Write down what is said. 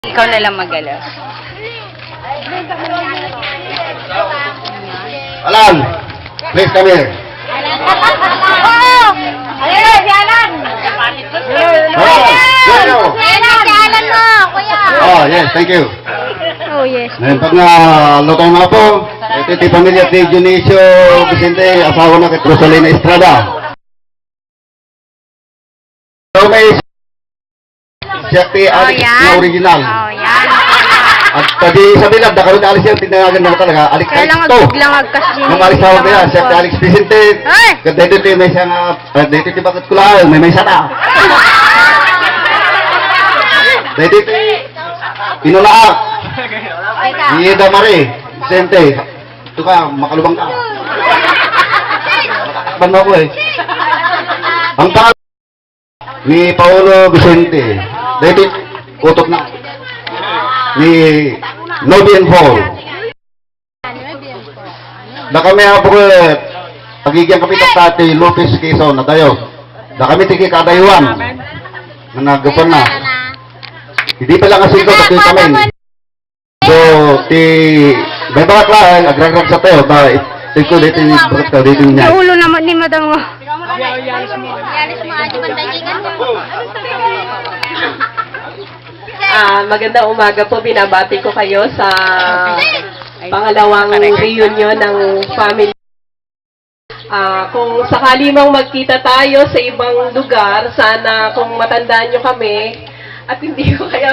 Ikaw na lang mag-alaw. Alan, please come here. Ayun, si Alan! Oh, Ayan na, si Alan mo, kuya! oh, yes, thank you. Oh, yes. Ngayon pag lutong na po, ito ti pamilya ni Dionisio Vicente, asawa na kay Rosalina Estrada. So may siya ti Alex na original. Oh, yan. At pwede sa bilab, nakaroon na Alex yan, tinawagan na talaga, Alex Kaya lang to. biglang agkas din. Nung Alex tawag niya, siya ti Alex Vicente. Ay! Dito ti may siyang, dito ti bakit kulaan, may sana. Dito ti, inulaa. Ida Marie, Vicente. Ito ka, makalubang ka. Matakban mo ako eh. Ang pangalan ni Paolo Vicente. Dito, utot na. Ni Nobian Hall. Na kami po pagiging kapitak tati Lopez Quezon na tayo. Na kami tiki kadayuan. Na nagupon na. Hindi pa lang kasi ito kasi kami. So, may mga klaan, agrag-rag sa tayo, ba, ito dito yung bakit dito niya. Sa ulo naman ni madam mo. Yalis mo, adi bandayigan mo. Magandang umaga po. Binabati ko kayo sa pangalawang reunion ng family. Kung sakali mang magkita tayo sa ibang lugar, sana kung matandaan nyo kami at hindi ko kayo